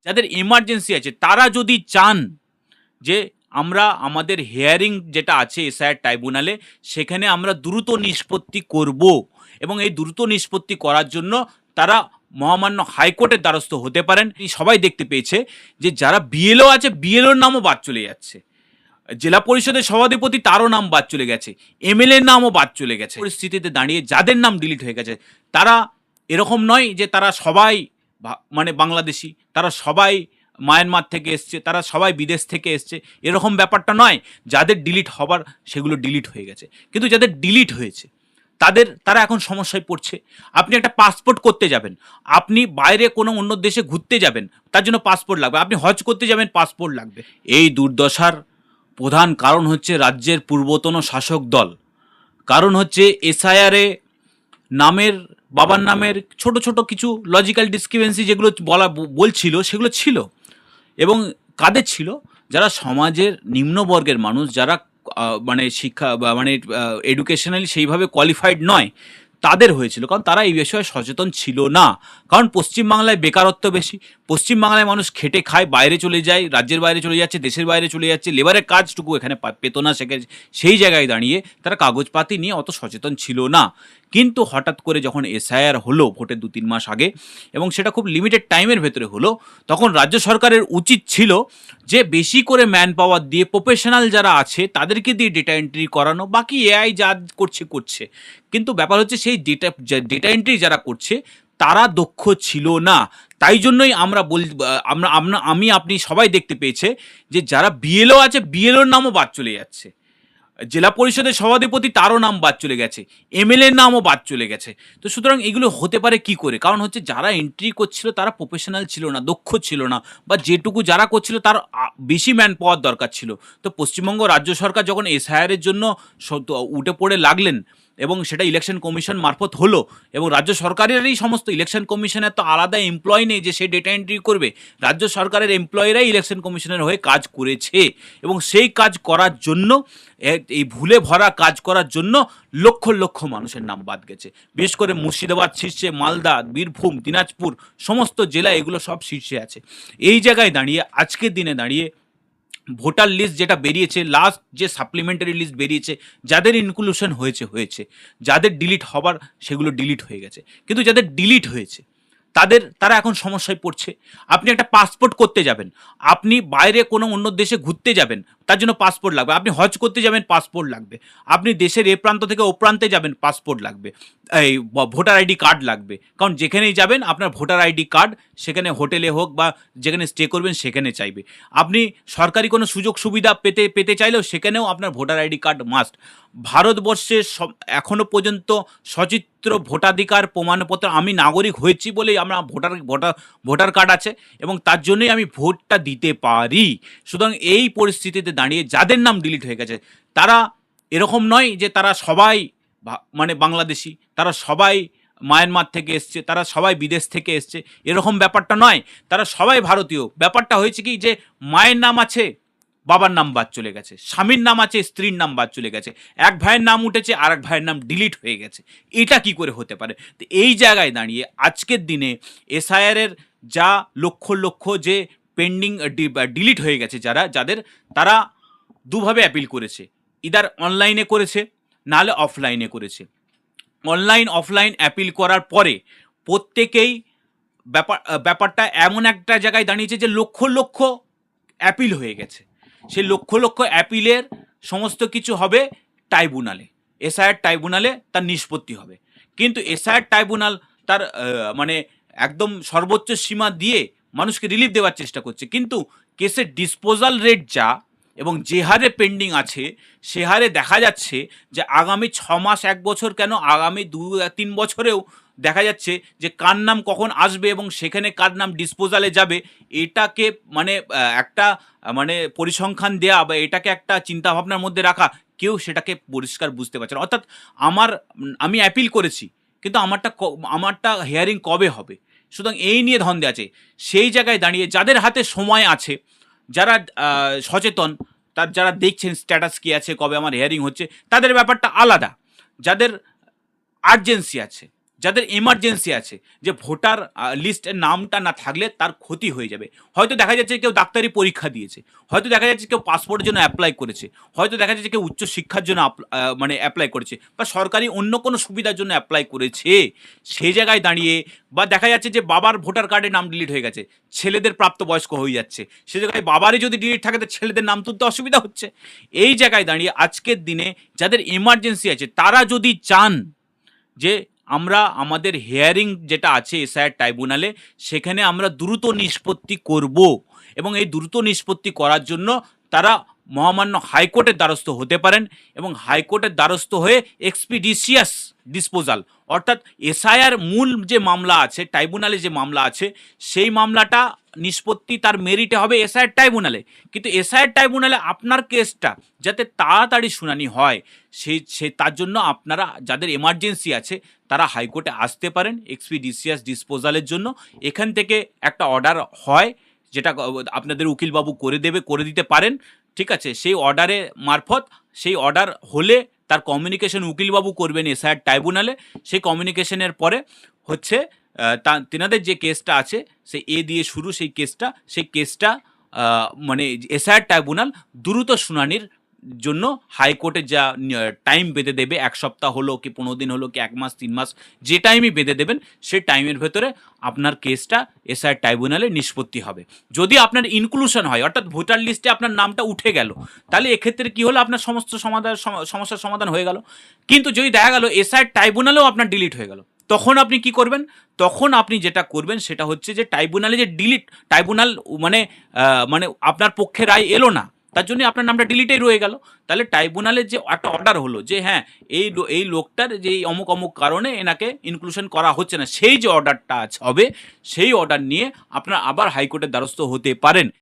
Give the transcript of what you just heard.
যাদের এমার্জেন্সি আছে তারা যদি চান যে আমরা আমাদের হিয়ারিং যেটা আছে এসআইআর ট্রাইব্যুনালে সেখানে আমরা দ্রুত নিষ্পত্তি করব এবং এই দ্রুত নিষ্পত্তি করার জন্য তারা মহামান্য হাইকোর্টের দ্বারস্থ হতে পারেন। সবাই দেখতে পেয়েছে যে যারা বিএলও আছে বিএলওর নামও বাদ চলে যাচ্ছে, জেলা পরিষদের সভাধিপতি তারও নাম বাদ চলে গেছে, এমএলএর নামও বাদ চলে গেছে। পরিস্থিতিতে দাঁড়িয়ে যাদের নাম ডিলিট হয়ে গেছে তারা এরকম নয় যে তারা সবাই মানে বাংলাদেশি, তারা সবাই মায়ানমার থেকে এসছে, তারা সবাই বিদেশ থেকে এসছে, এরকম ব্যাপারটা নয়। যাদের ডিলিট হবার সেগুলো ডিলিট হয়ে গেছে, কিন্তু যাদের ডিলিট হয়েছে তারা এখন সমস্যায় পড়ছে। আপনি একটা পাসপোর্ট করতে যাবেন, আপনি বাইরে কোনো অন্য দেশে ঘুরতে যাবেন, তার জন্য পাসপোর্ট লাগবে, আপনি হজ করতে যাবেন পাসপোর্ট লাগবে। এই দুর্দশার প্রধান কারণ হচ্ছে রাজ্যের পূর্বতন শাসক দল। কারণ হচ্ছে এসআইআরে নামের বাবার নামের ছোট ছোট কিছু লজিক্যাল ডিসক্রিপেন্সি যেগুলো বলছিল সেগুলো ছিল, এবং কাদের ছিল? যারা সমাজের নিম্নবর্গের মানুষ, যারা মানে শিক্ষা বা মানে এডুকেশনালি সেইভাবে কোয়ালিফাইড নয়, তাদের হয়েছিল। কারণ তারা এই বিষয়ে সচেতন ছিল না। কারণ পশ্চিমবাংলায় বেকারত্ব বেশি, পশ্চিমবাংলায় মানুষ খেটে খায়, বাইরে চলে যায়, রাজ্যের বাইরে চলে যাচ্ছে, দেশের বাইরে চলে যাচ্ছে, লেবারের কাজটুকু এখানে পেত না। সেই জায়গায় দাঁড়িয়ে তারা কাগজপাতি নিয়ে অত সচেতন ছিল না। কিন্তু হঠাৎ করে যখন এসআইআর হলো ভোটের 2-3 মাস আগে, এবং সেটা খুব লিমিটেড টাইমের ভেতরে হলো, তখন রাজ্য সরকারের উচিত ছিল যে বেশি করে ম্যান পাওয়ার দিয়ে প্রফেশনাল যারা আছে তাদেরকে দিয়ে ডেটা এন্ট্রি করানো, বাকি এআই যা করছে। কিন্তু ব্যাপার হচ্ছে সেই ডেটা এন্ট্রি যারা করছে তারা দক্ষ ছিল না। তাই জন্যই আমি আপনি সবাই দেখতে পেয়েছে যে যারা বিএলও আছে বিএলওর নামও বাদ চলে যাচ্ছে, জেলা পরিষদের সভাধিপতি তারও নাম বাদ চলে গেছে, এমএলএর নামও বাদ চলে গেছে। তো সুতরাং এগুলো হতে পারে কি করে? কারণ হচ্ছে যারা এন্ট্রি করছিল তারা প্রফেশনাল ছিল না, দক্ষ ছিল না, বা যেটুকু যারা করছিল তার বেশি ম্যান পাওয়ার দরকার ছিল। তো পশ্চিমবঙ্গ রাজ্য সরকার যখন এসআইআরের জন্য উঠে পড়ে লাগলেন, এবং সেটা ইলেকশন কমিশন মারফত হলো, এবং রাজ্য সরকারেরই সমস্ত, ইলেকশন কমিশনের তো আলাদা এমপ্লয় নেই যে সে ডেটা এন্ট্রি করবে, রাজ্য সরকারের এমপ্লয়িরাই ইলেকশন কমিশনের হয়ে কাজ করেছে। এবং সেই কাজ করার জন্য, এই ভুলে ভরা কাজ করার জন্য লক্ষ লক্ষ মানুষের নাম বাদ গেছে। বিশেষ করে মুর্শিদাবাদ শীর্ষে, মালদা, বীরভূম, দিনাজপুর, সমস্ত জেলা এগুলো সব শীর্ষে আছে। এই জায়গায় দাঁড়িয়ে আজকের দিনে দাঁড়িয়ে ভোটার লিস্ট যেটা বেরিয়েছে, লাস্ট যে সাপ্লিমেন্টারি লিস্ট বেরিয়েছে, যাদের ইনক্লুশন হয়েছে, যাদের ডিলিট হবার সেগুলো ডিলিট হয়ে গেছে, কিন্তু যাদের ডিলিট হয়েছে তারা এখন সমস্যায় পড়ছে। আপনি একটা পাসপোর্ট করতে যাবেন, আপনি বাইরে কোনো অন্য দেশে ঘুরতে যাবেন, তার জন্য পাসপোর্ট লাগবে, আপনি হজ করতে যাবেন পাসপোর্ট লাগবে, আপনি দেশের এ প্রান্ত থেকে ও প্রান্তে যাবেন পাসপোর্ট লাগবে, এই ভোটার আইডি কার্ড লাগবে। কারণ যেখানেই যাবেন আপনার ভোটার আইডি কার্ড, সেখানে হোটেলে হোক বা যেখানে স্টে করবেন সেখানে চাইবে। আপনি সরকারি কোনো সুযোগ সুবিধা পেতে চাইলেও সেখানেও আপনার ভোটার আইডি কার্ড মাস্ট। ভারতবর্ষে এখনও পর্যন্ত সচিত্র ভোটাধিকার প্রমাণপত্র, আমি নাগরিক হয়েছি বলেই আমরা ভোটার কার্ড আছে, এবং তার জন্যই আমি ভোটটা দিতে পারি। সুতরাং এই পরিস্থিতিতে দাঁড়িয়ে যাদের নাম ডিলিট হয়ে গেছে তারা এরকম নয় যে তারা সবাই মানে বাংলাদেশি, তারা সবাই মায়ানমার থেকে এসছে, তারা সবাই বিদেশ থেকে এসছে, এরকম ব্যাপারটা নয়। তারা সবাই ভারতীয়। ব্যাপারটা হয়েছে কি যে মায়ের নাম আছে, বাবার নাম বাদ চলে গেছে, স্বামীর নাম আছে, স্ত্রীর নাম বাদ চলে গেছে, এক ভাইয়ের নাম উঠেছে আর এক ভাইয়ের নাম ডিলিট হয়ে গেছে। এটা কি করে হতে পারে? তো এই জায়গায় দাঁড়িয়ে আজকের দিনে এসআইআরের যা লক্ষ লক্ষ যে পেন্ডিং ডিলিট হয়ে গেছে তারা দুভাবে অ্যাপিল করেছে, ইদার অনলাইনে করেছে নাহলে অফলাইনে করেছে। অফলাইন অ্যাপিল করার পরে প্রত্যেকেই ব্যাপারটা এমন একটা জায়গায় দাঁড়িয়েছে যে লক্ষ লক্ষ অ্যাপিল হয়ে গেছে। সেই লক্ষ লক্ষ অ্যাপিলের সমস্ত কিছু হবে ট্রাইব্যুনালে, এসআইআর ট্রাইব্যুনালে তার নিষ্পত্তি হবে। কিন্তু এসআইআর ট্রাইব্যুনাল তার মানে একদম সর্বোচ্চ সীমা দিয়ে মানুষকে রিলিফ দেওয়ার চেষ্টা করছে, কিন্তু কেসের ডিসপোজাল রেট যা এবং যে হারে পেন্ডিং আছে সে হারে দেখা যাচ্ছে যে আগামী 6 মাস, 1 বছর কেন, আগামী 2-3 বছরেও দেখা যাচ্ছে যে কার নাম কখন আসবে এবং সেখানে কার নাম ডিসপোজালে যাবে, এটাকে মানে একটা মানে পরিসংখ্যান দেয়া বা এটাকে একটা চিন্তাভাবনার মধ্যে রাখা, কেউ সেটাকে পরিষ্কার বুঝতে পারছে না। অর্থাৎ আমি অ্যাপিল করেছি, কিন্তু আমারটা হিয়ারিং কবে হবে? সুতরাং এই নিয়ে ধন্দে আছে। সেই জায়গায় দাঁড়িয়ে যাদের হাতে সময় আছে, যারা সচেতন, যারা দেখছেন স্ট্যাটাস কী আছে, কবে আমার হিয়ারিং হচ্ছে, তাদের ব্যাপারটা আলাদা। যাদের আর্জেন্সি আছে, যাদের এমার্জেন্সি আছে, যে ভোটার লিস্টের নামটা না থাকলে তার ক্ষতি হয়ে যাবে। হয়তো দেখা যাচ্ছে কেউ ডাক্তারি পরীক্ষা দিয়েছে, হয়তো দেখা যাচ্ছে কেউ পাসপোর্টের জন্য অ্যাপ্লাই করেছে, হয়তো দেখা যাচ্ছে কেউ উচ্চ শিক্ষার জন্য মানে অ্যাপ্লাই করেছে, বা সরকারি অন্য কোনো সুবিধার জন্য অ্যাপ্লাই করেছে। সেই জায়গায় দাঁড়িয়ে, বা দেখা যাচ্ছে যে বাবার ভোটার কার্ডের নাম ডিলিট হয়ে গেছে, ছেলেদের প্রাপ্তবয়স্ক হয়ে যাচ্ছে, সে জায়গায় বাবারই যদি ডিলিট থাকে তো ছেলেদের নাম তুলতে অসুবিধা হচ্ছে। এই জায়গায় দাঁড়িয়ে আজকের দিনে যাদের এমার্জেন্সি আছে তারা যদি চান যে আমরা আমাদের হিয়ারিং যেটা আছে এসআইআর ট্রাইব্যুনালে, সেখানে আমরা দ্রুত নিষ্পত্তি করব, এবং এই দ্রুত নিষ্পত্তি করার জন্য তারা মহামান্য হাইকোর্টের দ্বারস্থ হতে পারেন, এবং হাইকোর্টের দ্বারস্থ হয়ে এক্সপিডিশিয়াস ডিসপোজাল, অর্থাৎ এসআইআর মূল যে মামলা আছে, ট্রাইব্যুনালে যে মামলা আছে, সেই মামলাটা নিষ্পত্তি তার মেরিটে হবে এসআইআর ট্রাইব্যুনালে। কিন্তু এসআইআর ট্রাইব্যুনালে আপনার কেসটা যাতে তাড়াতাড়ি শুনানি হয়, তার জন্য আপনারা যাদের এমার্জেন্সি আছে তারা হাইকোর্টে আসতে পারেন এক্সপিডিশিয়াস ডিসপোজালের জন্য। এখান থেকে একটা অর্ডার হয়, যেটা আপনাদের উকিলবাবু করে দিতে পারেন, ঠিক আছে? সেই অর্ডারে মারফত, সেই অর্ডার হলে তার কমিউনিকেশন উকিলবাবু করবেন এসআইআর ট্রাইব্যুনালে। সেই কমিউনিকেশনের পরে হচ্ছে তেনাদের যে কেসটা আছে, সে এ দিয়ে শুরু, সেই কেসটা মানে এসআইআর ট্রাইব্যুনাল দ্রুত শুনানির জন্য হাইকোর্টে যা টাইম বেঁধে দেবে, 1 সপ্তাহ হলো কি 15 দিন হলো কি 1 মাস 3 মাস, যে টাইমই বেঁধে দেবেন, সেই টাইমের ভেতরে আপনার কেসটা এসআইআর ট্রাইব্যুনালে নিষ্পত্তি হবে। যদি আপনার ইনক্লুশন হয়, অর্থাৎ ভোটার লিস্টে আপনার নামটা উঠে গেল, তাহলে এক্ষেত্রে কি হলো, আপনার সমস্ত সমস্যার সমাধান হয়ে গেল। কিন্তু যদি দেখা গেল এসআইআর ট্রাইব্যুনালেও আপনার ডিলিট হয়ে গেল, তখন আপনি কি করবেন? তখন আপনি যেটা করবেন সেটা হচ্ছে যে ট্রাইব্যুনালে যে ট্রাইব্যুনাল মানে মানে আপনার পক্ষে রায় এলো না, তার জন্য আপনার নামটা ডিলিটেই রয়ে গেল। তাহলে ট্রাইব্যুনালের যে একটা অর্ডার হলো যে হ্যাঁ, এই লোকটার যে অমুক অমুক কারণে এনাকে ইনক্লুশন করা হচ্ছে না, সেই যে অর্ডারটা হবে, সেই অর্ডার নিয়ে আপনারা আবার হাইকোর্টের দ্বারস্থ হতে পারেন।